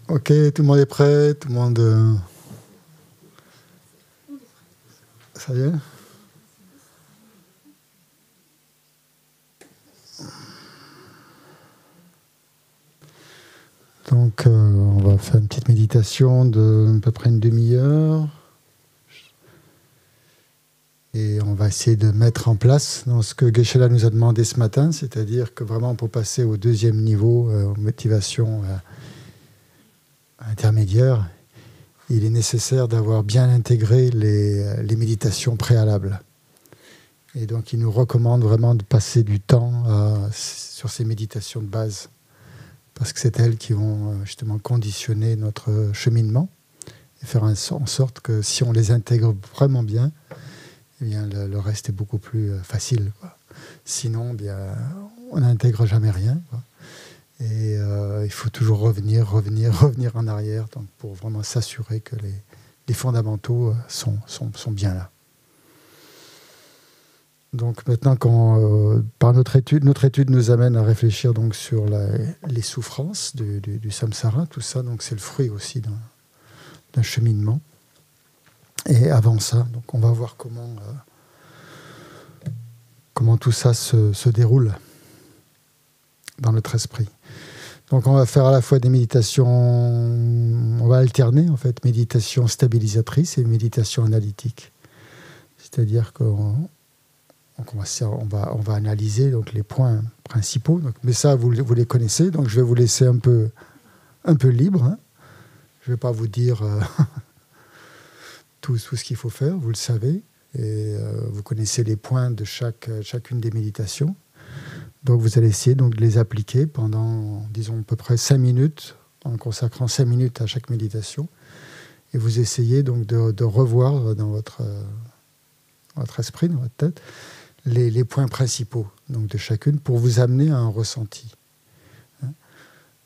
Ok, tout le monde est prêt, tout le monde... Ça y est? Donc, on va faire une petite méditation de à peu près une demi-heure. Et on va essayer de mettre en place dans ce que Geshe-la nous a demandé ce matin, c'est-à-dire que vraiment pour passer au deuxième niveau, motivation intermédiaire, il est nécessaire d'avoir bien intégré les méditations préalables. Et donc, il nous recommande vraiment de passer du temps sur ces méditations de base, parce que c'est elles qui vont justement conditionner notre cheminement et faire en sorte que si on les intègre vraiment bien, eh bien le reste est beaucoup plus facile, quoi. Sinon, eh bien, on n'intègre jamais rien, quoi. Et il faut toujours revenir en arrière, donc pour vraiment s'assurer que les fondamentaux sont bien là. Donc maintenant, par notre étude nous amène à réfléchir donc sur les souffrances du samsara, tout ça, donc c'est le fruit aussi d'un cheminement. Et avant ça, donc on va voir comment tout ça se déroule dans notre esprit. Donc on va faire à la fois des méditations, on va alterner en fait méditation stabilisatrice et méditation analytique. C'est-à-dire qu'on on va analyser donc les points principaux. Donc, mais ça, vous les connaissez. Donc, je vais vous laisser un peu libre, hein. Je ne vais pas vous dire tout ce qu'il faut faire. Vous le savez. Et vous connaissez les points de chacune des méditations. Donc, vous allez essayer donc, de les appliquer pendant, disons, à peu près 5 minutes, en consacrant 5 minutes à chaque méditation. Et vous essayez donc de revoir dans votre esprit, dans votre tête, les points principaux donc de chacune pour vous amener à un ressenti.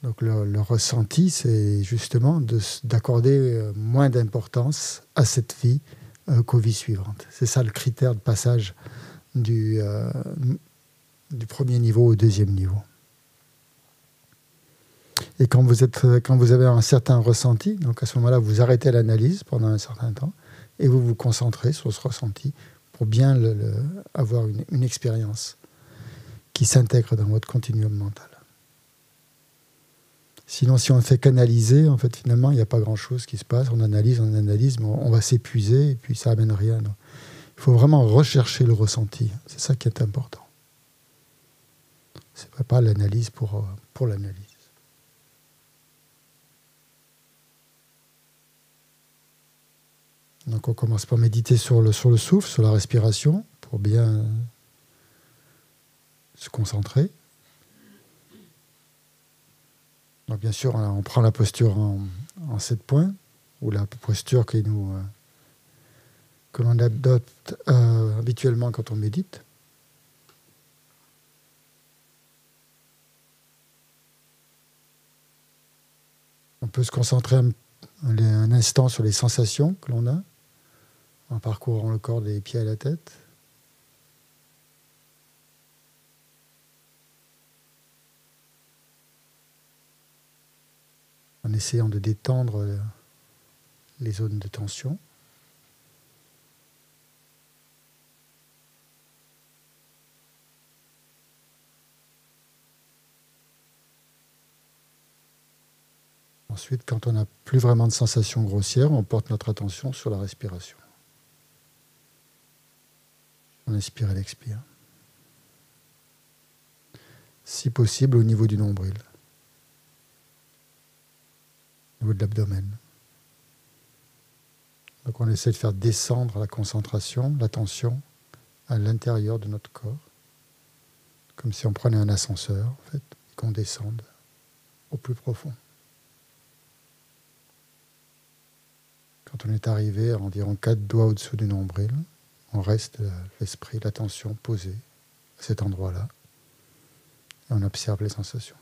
Donc le ressenti, c'est justement d'accorder moins d'importance à cette vie qu'aux vies suivantes. C'est ça le critère de passage du premier niveau au deuxième niveau. Et quand vous avez un certain ressenti, donc à ce moment-là, vous arrêtez l'analyse pendant un certain temps et vous vous concentrez sur ce ressenti pour bien avoir une expérience qui s'intègre dans votre continuum mental. Sinon, si on ne fait qu'analyser, en fait, finalement, il n'y a pas grand-chose qui se passe. On analyse, mais on va s'épuiser et puis ça n'amène rien. Donc, il faut vraiment rechercher le ressenti. C'est ça qui est important. Ce n'est pas l'analyse pour l'analyse. Donc on commence par méditer sur le souffle, sur la respiration, pour bien se concentrer. Donc bien sûr, on prend la posture en 7 points, ou la posture que l'on adopte habituellement quand on médite. On peut se concentrer un instant sur les sensations que l'on a, en parcourant le corps des pieds à la tête. En essayant de détendre les zones de tension. Ensuite, quand on n'a plus vraiment de sensations grossières, on porte notre attention sur la respiration. On inspire et l'expire. Si possible, au niveau du nombril, au niveau de l'abdomen. Donc on essaie de faire descendre la concentration, l'attention à l'intérieur de notre corps, comme si on prenait un ascenseur, en fait, et qu'on descende au plus profond. Quand on est arrivé à environ 4 doigts au-dessous du nombril, on reste l'esprit, l'attention posée à cet endroit-là et on observe les sensations.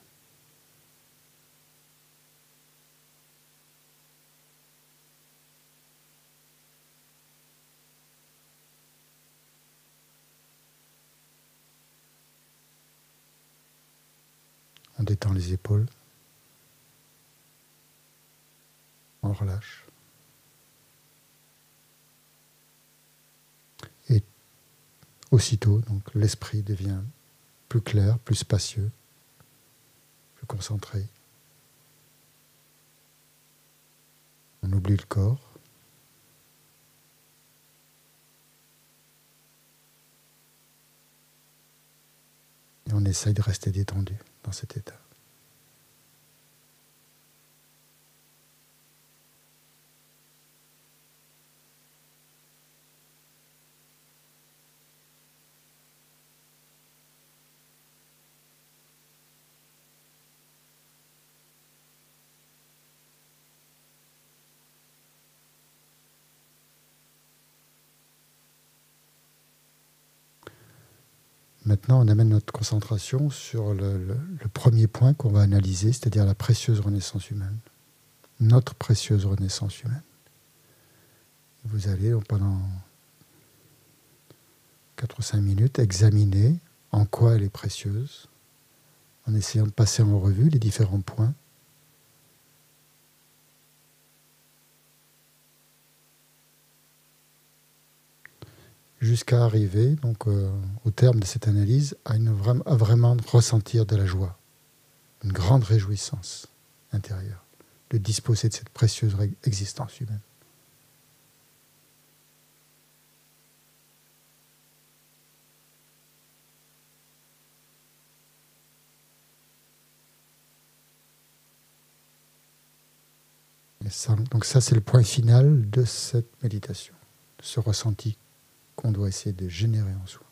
On détend les épaules. on relâche. Et aussitôt, donc, l'esprit devient plus clair, plus spacieux, plus concentré. On oublie le corps. Et on essaye de rester détendu dans cet état. Maintenant, on amène notre concentration sur le premier point qu'on va analyser, c'est-à-dire la précieuse renaissance humaine. Notre précieuse renaissance humaine. Vous allez, pendant 4 ou 5 minutes, examiner en quoi elle est précieuse, en essayant de passer en revue les différents points. Jusqu'à arriver, donc, au terme de cette analyse, à vraiment ressentir de la joie, une grande réjouissance intérieure, de disposer de cette précieuse existence humaine. Donc ça, c'est le point final de cette méditation, de ce ressenti qu'on doit essayer de générer en soi.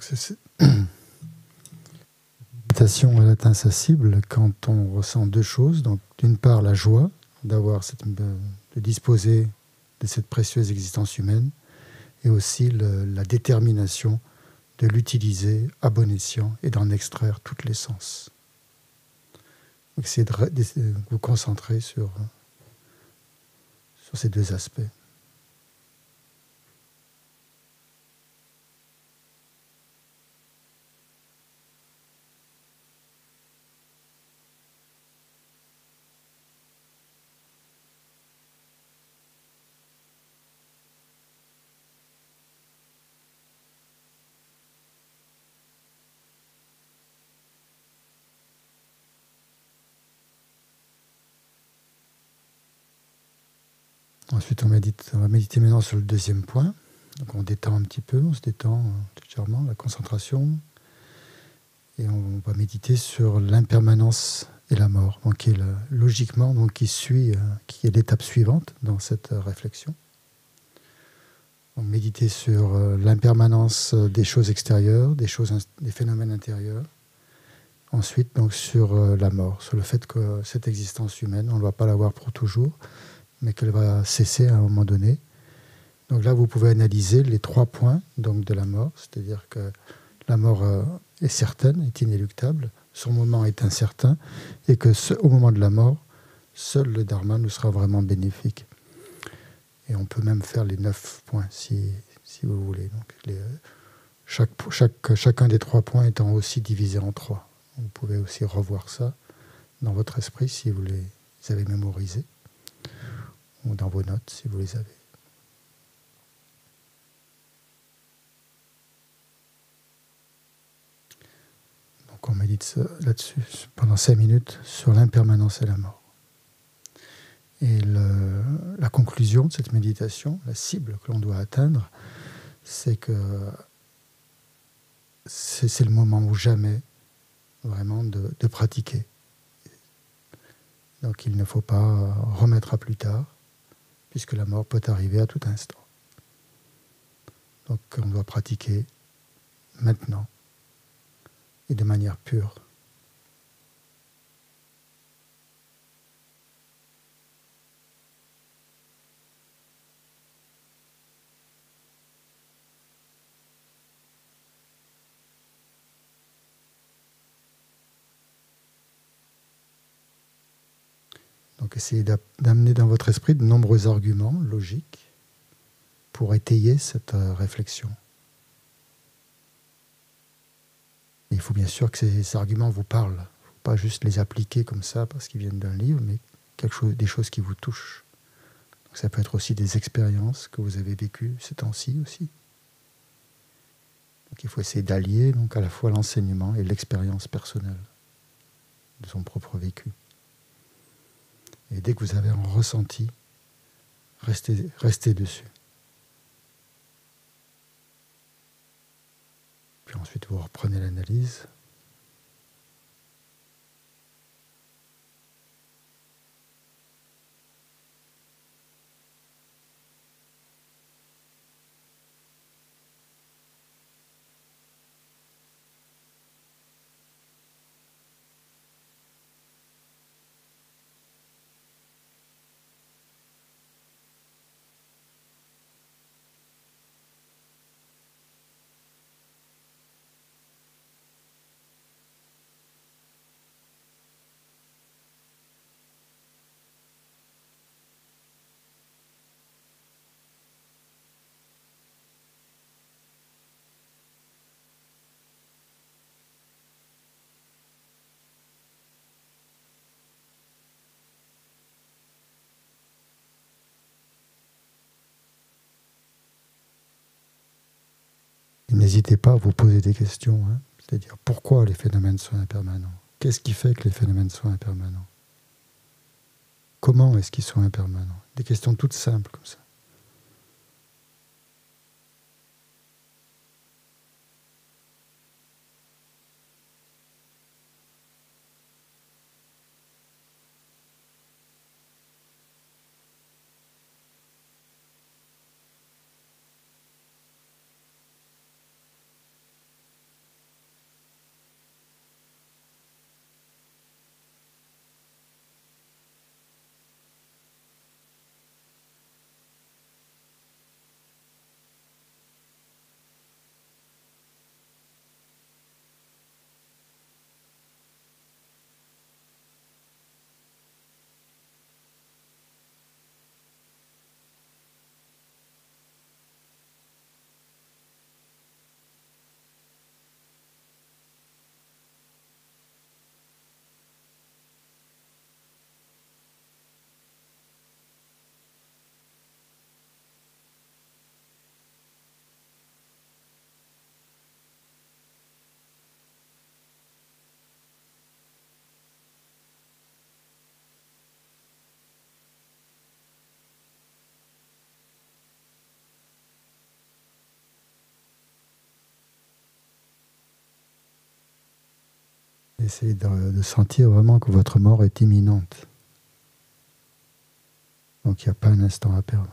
Donc méditation, elle atteint sa cible quand on ressent deux choses. Donc, d'une part, la joie de disposer de cette précieuse existence humaine, et aussi la détermination de l'utiliser à bon escient et d'en extraire toute l'essence. Donc, essayez de vous concentrer sur ces deux aspects. Ensuite, on va méditer maintenant sur le deuxième point. Donc, on détend un petit peu, on se détend légèrement, la concentration. Et on va méditer sur l'impermanence et la mort, donc qui est l'étape suivante dans cette réflexion. Donc, méditer sur l'impermanence des choses extérieures, des phénomènes intérieurs. Ensuite, donc, sur la mort, sur le fait que cette existence humaine, on ne va pas l'avoir pour toujours, mais qu'elle va cesser à un moment donné. Donc là, vous pouvez analyser les 3 points donc, de la mort, c'est-à-dire que la mort est certaine, est inéluctable, son moment est incertain, et que au moment de la mort, seul le dharma nous sera vraiment bénéfique. Et on peut même faire les 9 points, si vous voulez. Donc chacun des 3 points étant aussi divisé en 3. Vous pouvez aussi revoir ça dans votre esprit si vous les avez mémorisés, ou dans vos notes si vous les avez. Donc on médite là-dessus pendant 5 minutes sur l'impermanence et la mort. Et la conclusion de cette méditation, la cible que l'on doit atteindre, c'est que c'est le moment ou jamais vraiment de pratiquer. Donc il ne faut pas remettre à plus tard, puisque la mort peut arriver à tout instant. Donc on doit pratiquer maintenant et de manière pure. Donc essayez d'amener dans votre esprit de nombreux arguments logiques pour étayer cette réflexion. Et il faut bien sûr que ces arguments vous parlent. Il ne faut pas juste les appliquer comme ça parce qu'ils viennent d'un livre, mais des choses qui vous touchent. Donc ça peut être aussi des expériences que vous avez vécues ces temps-ci aussi. Donc il faut essayer d'allier donc à la fois l'enseignement et l'expérience personnelle de son propre vécu. Et dès que vous avez un ressenti, restez dessus. Puis ensuite, vous reprenez l'analyse. N'hésitez pas à vous poser des questions, c'est-à-dire pourquoi les phénomènes sont impermanents? Qu'est-ce qui fait que les phénomènes sont impermanents? Comment est-ce qu'ils sont impermanents? Des questions toutes simples comme ça. Essayez de sentir vraiment que votre mort est imminente. Donc il n'y a pas un instant à perdre.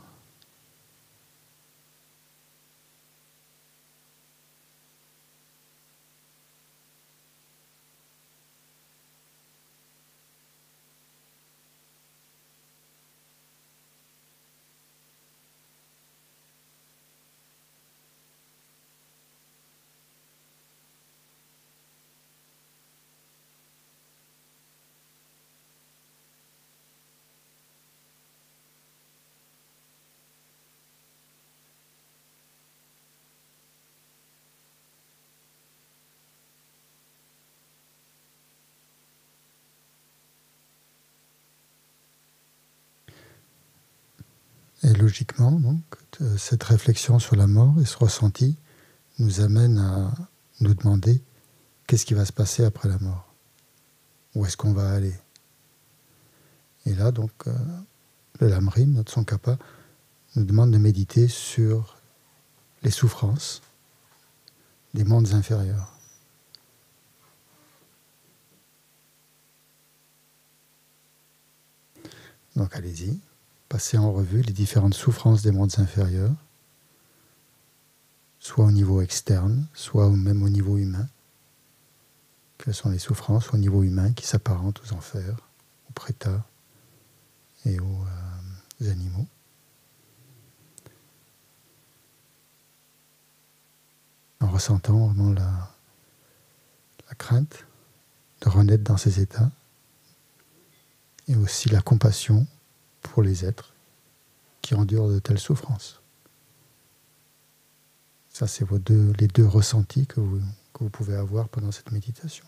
Et logiquement, donc, cette réflexion sur la mort et ce ressenti nous amène à nous demander qu'est-ce qui va se passer après la mort. Où est-ce qu'on va aller? Et là, donc, le Lamrim, notre Tsongkhapa, nous demande de méditer sur les souffrances des mondes inférieurs. Donc allez-y, passez en revue les différentes souffrances des mondes inférieurs, soit au niveau externe, soit même au niveau humain. Quelles sont les souffrances au niveau humain qui s'apparentent aux enfers, aux prétas et aux animaux. En ressentant vraiment la crainte de renaître dans ces états et aussi la compassion pour les êtres qui endurent de telles souffrances. Ça, c'est les deux ressentis que vous pouvez avoir pendant cette méditation.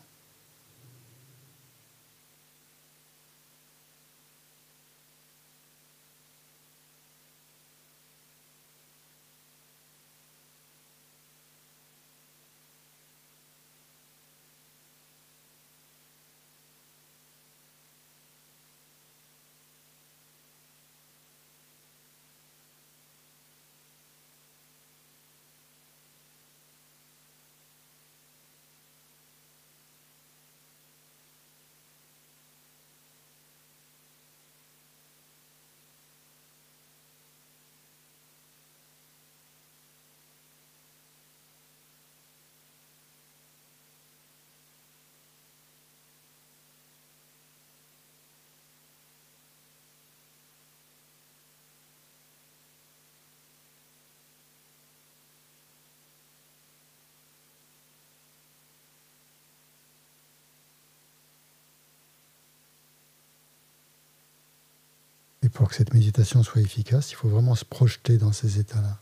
Et pour que cette méditation soit efficace, il faut vraiment se projeter dans ces états-là.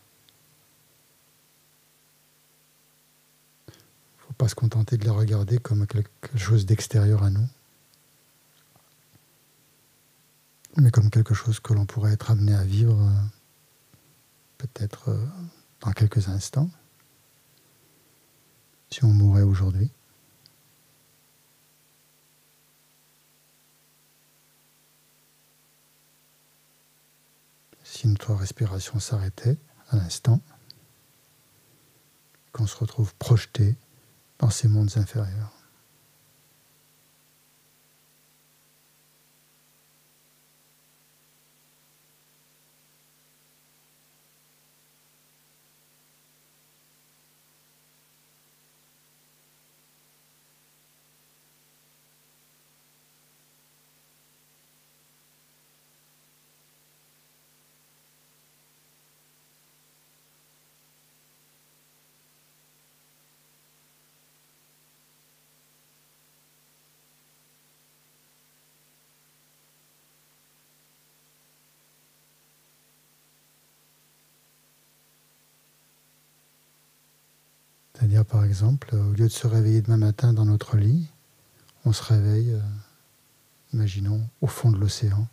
Il ne faut pas se contenter de les regarder comme quelque chose d'extérieur à nous, mais comme quelque chose que l'on pourrait être amené à vivre peut-être dans quelques instants, si on mourait aujourd'hui. Si notre respiration s'arrêtait à l'instant, qu'on se retrouve projeté dans ces mondes inférieurs. C'est-à-dire, par exemple, au lieu de se réveiller demain matin dans notre lit, on se réveille, imaginons, au fond de l'océan,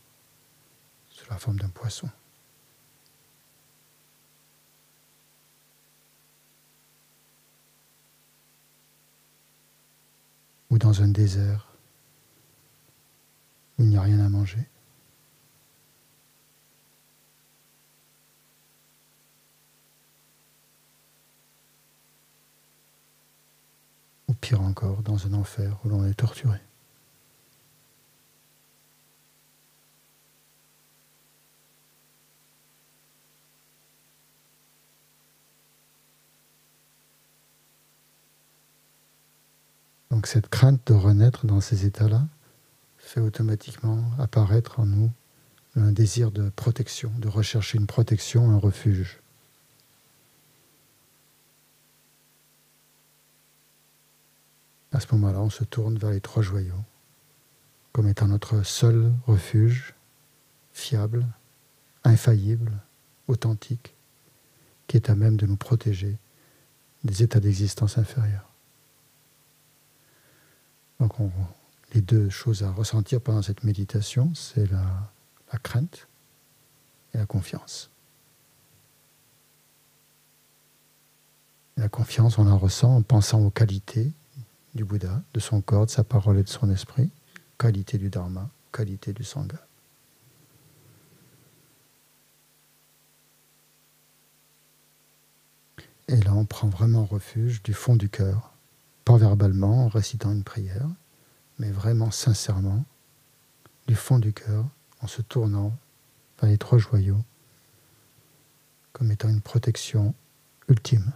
sous la forme d'un poisson. Ou dans un désert où il n'y a rien à manger. pire encore, dans un enfer où l'on est torturé. Donc cette crainte de renaître dans ces états-là fait automatiquement apparaître en nous un désir de protection, de rechercher une protection, un refuge. À ce moment-là, on se tourne vers les trois joyaux, comme étant notre seul refuge, fiable, infaillible, authentique, qui est à même de nous protéger des états d'existence inférieurs. Donc les deux choses à ressentir pendant cette méditation, c'est la crainte et la confiance. Et la confiance, on la ressent en pensant aux qualités du Bouddha, de son corps, de sa parole et de son esprit, qualité du Dharma, qualité du Sangha. Et là, on prend vraiment refuge du fond du cœur, pas verbalement, en récitant une prière, mais vraiment sincèrement, du fond du cœur, en se tournant vers les trois joyaux, comme étant une protection ultime.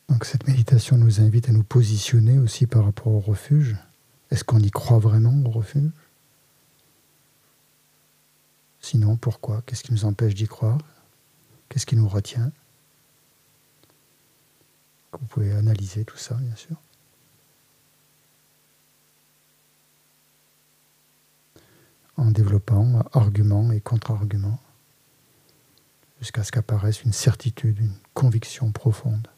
Donc cette méditation nous invite à nous positionner aussi par rapport au refuge. Est-ce qu'on y croit vraiment au refuge ? Sinon, pourquoi ? Qu'est-ce qui nous empêche d'y croire ? Qu'est-ce qui nous retient ? Vous pouvez analyser tout ça, bien sûr. En développant arguments et contre-arguments, jusqu'à ce qu'apparaisse une certitude, une conviction profonde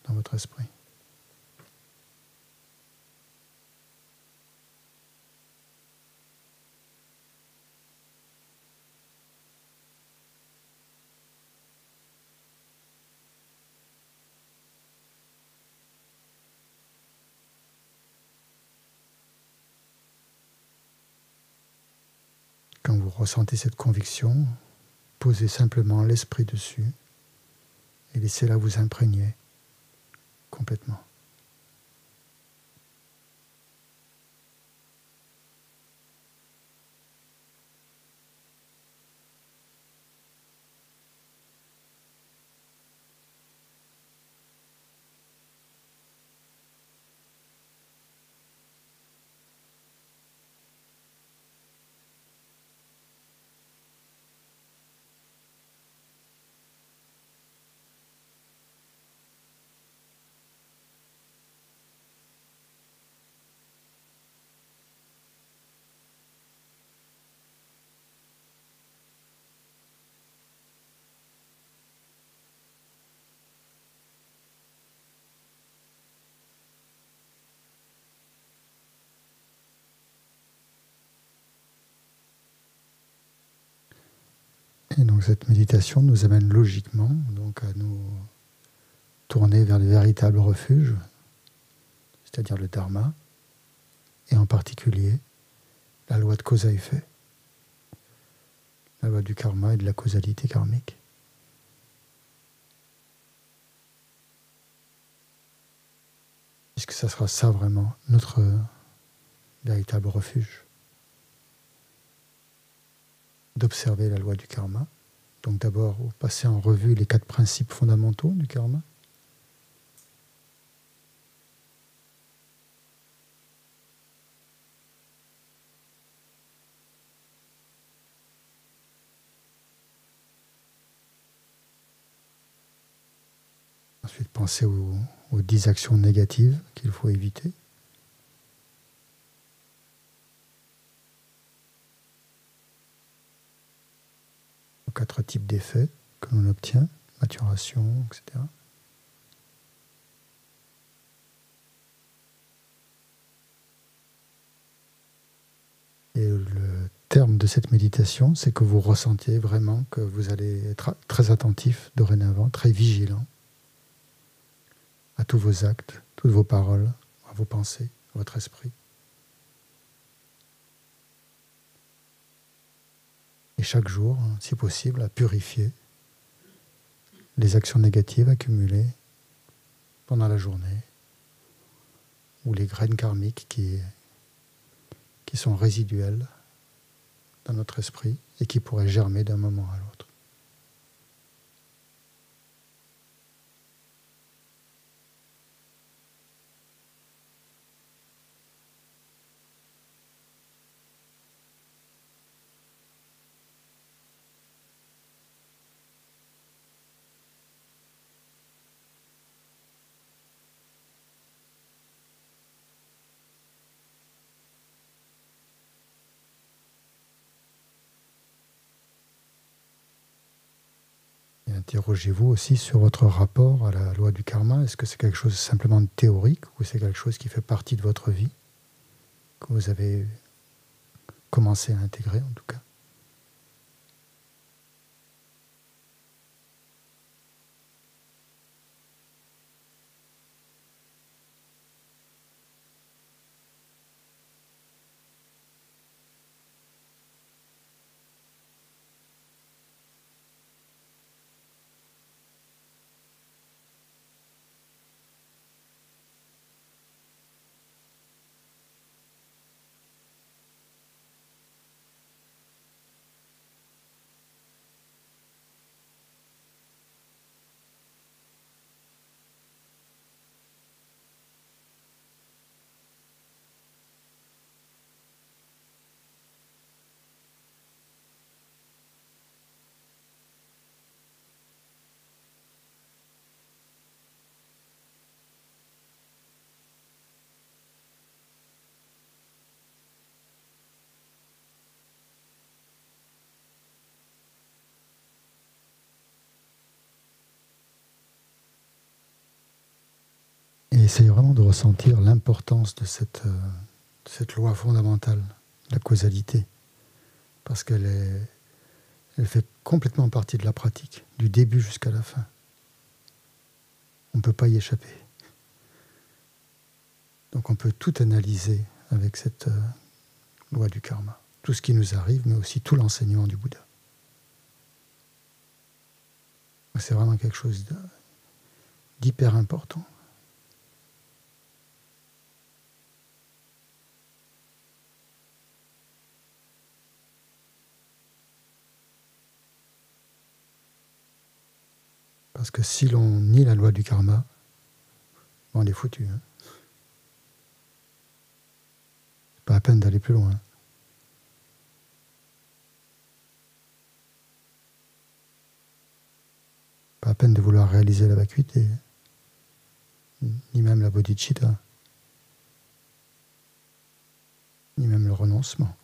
dans votre esprit. Quand vous ressentez cette conviction, posez simplement l'esprit dessus et laissez-la vous imprégner complètement. Et donc cette méditation nous amène logiquement donc à nous tourner vers le véritable refuge, c'est-à-dire le Dharma, et en particulier la loi de cause à effet, la loi du karma et de la causalité karmique. Puisque ça sera ça vraiment notre véritable refuge. D'observer la loi du karma. Donc d'abord, passer en revue les 4 principes fondamentaux du karma. Ensuite, penser aux 10 actions négatives qu'il faut éviter. 4 types d'effets que l'on obtient, maturation, etc. Et le terme de cette méditation, c'est que vous ressentiez vraiment que vous allez être très attentif dorénavant, très vigilant à tous vos actes, toutes vos paroles, à vos pensées, à votre esprit. Et chaque jour, si possible, à purifier les actions négatives accumulées pendant la journée ou les graines karmiques qui sont résiduelles dans notre esprit et qui pourraient germer d'un moment à l'autre. Interrogez-vous aussi sur votre rapport à la loi du karma. Est-ce que c'est quelque chose simplement de théorique ou c'est quelque chose qui fait partie de votre vie, que vous avez commencé à intégrer en tout cas? Et essayez vraiment de ressentir l'importance de cette loi fondamentale, la causalité, parce qu'elle fait complètement partie de la pratique, du début jusqu'à la fin. On ne peut pas y échapper. Donc on peut tout analyser avec cette loi du karma, tout ce qui nous arrive, mais aussi tout l'enseignement du Bouddha. C'est vraiment quelque chose d'hyper important. Parce que si l'on nie la loi du karma, on est foutu. Hein. C'est pas la peine d'aller plus loin. Pas la peine de vouloir réaliser la vacuité, ni même la bodhicitta, ni même le renoncement.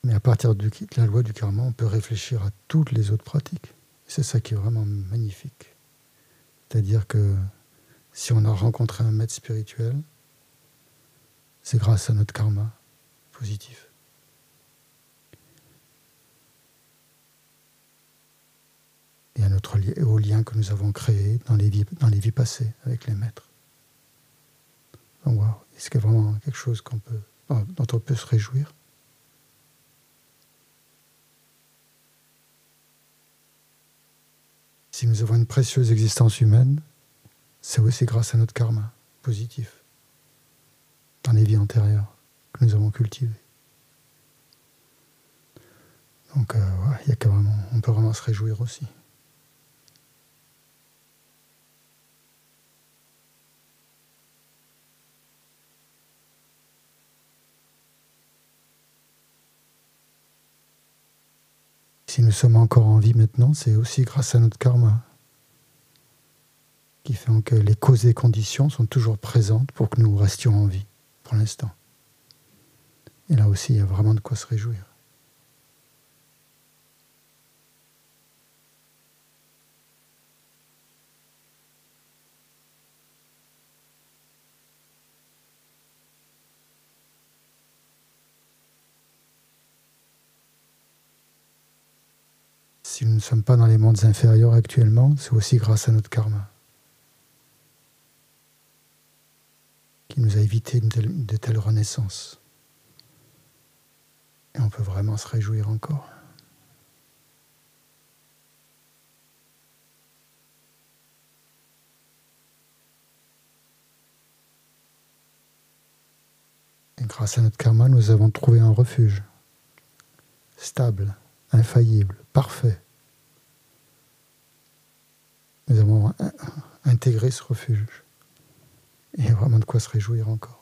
Mais à partir de la loi du karma, on peut réfléchir à toutes les autres pratiques. C'est ça qui est vraiment magnifique. C'est-à-dire que si on a rencontré un maître spirituel, c'est grâce à notre karma positif. Et aux liens que nous avons créés dans les vies passées avec les maîtres. Donc, wow. Est-ce qu'il y a vraiment quelque chose dont on peut se réjouir? Si nous avons une précieuse existence humaine, c'est aussi grâce à notre karma positif, dans les vies antérieures que nous avons cultivées. Donc, on peut vraiment se réjouir aussi. Si nous sommes encore en vie maintenant, c'est aussi grâce à notre karma, qui fait que les causes et conditions sont toujours présentes pour que nous restions en vie, pour l'instant. Et là aussi, il y a vraiment de quoi se réjouir. Si nous ne sommes pas dans les mondes inférieurs actuellement, c'est aussi grâce à notre karma, qui nous a évité de telles renaissances. Et on peut vraiment se réjouir encore. Et grâce à notre karma, nous avons trouvé un refuge stable, infaillible, parfait. Nous avons intégré ce refuge. Et il y a vraiment de quoi se réjouir encore.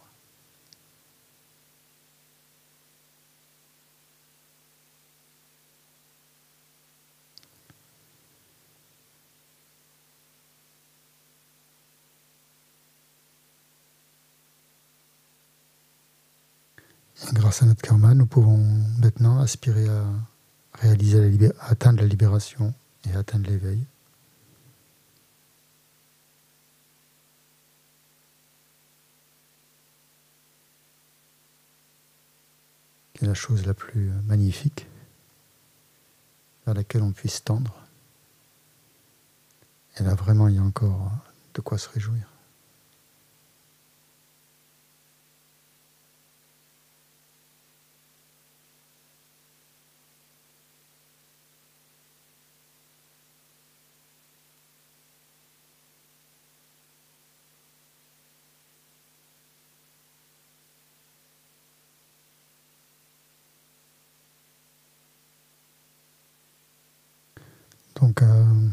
Et grâce à notre karma, nous pouvons maintenant aspirer à réaliser à atteindre la libération et à atteindre l'éveil. Qui est la chose la plus magnifique vers laquelle on puisse tendre. Et là, vraiment, il y a encore de quoi se réjouir. Donc, on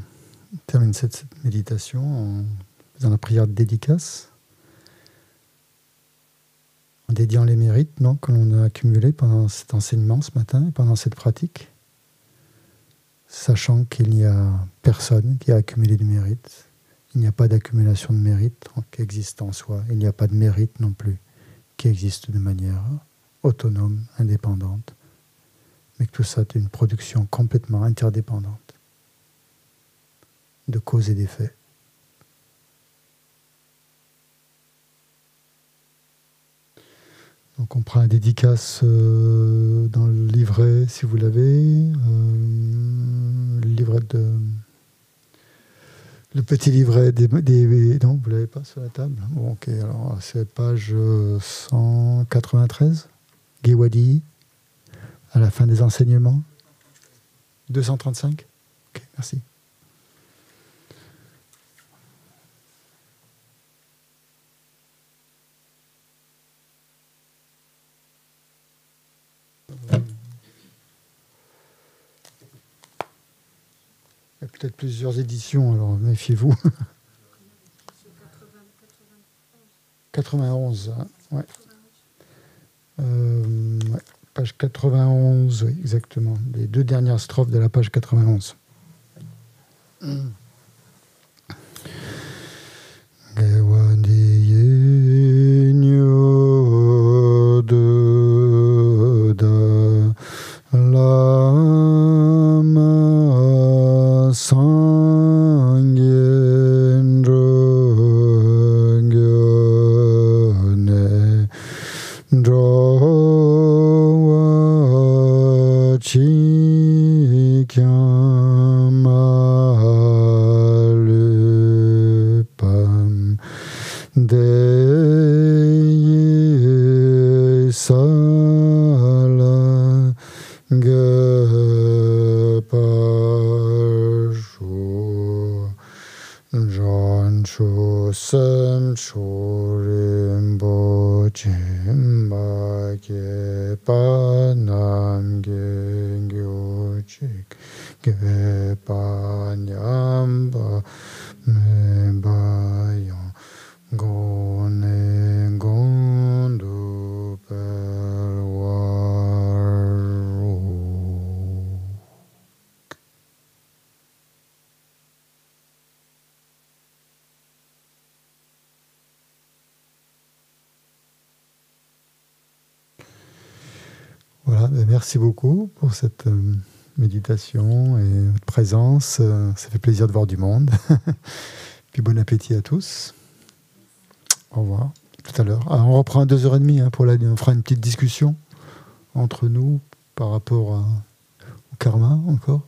termine cette méditation en faisant la prière de dédicace, en dédiant les mérites que l'on a accumulés pendant cet enseignement ce matin et pendant cette pratique, sachant qu'il n'y a personne qui a accumulé du mérite. Il n'y a pas d'accumulation de mérite qui existe en soi. Il n'y a pas de mérite non plus qui existe de manière autonome, indépendante, mais que tout ça est une production complètement interdépendante de cause et d'effet. Donc on prend la dédicace dans le livret, si vous l'avez, le petit livret non, vous ne l'avez pas sur la table. Bon, ok, alors c'est page 193, Gewadi, à la fin des enseignements. 235. Ok, merci. Il y a peut-être plusieurs éditions, alors méfiez-vous. 91, hein, ouais. Ouais. Page 91, oui, exactement. Les deux dernières strophes de la page 91. Voilà, merci beaucoup pour cette méditation et votre présence. Ça fait plaisir de voir du monde. Puis bon appétit à tous. Au revoir. Tout à l'heure. Alors, on reprend à 2h30 pour on fera une petite discussion entre nous par rapport au karma encore.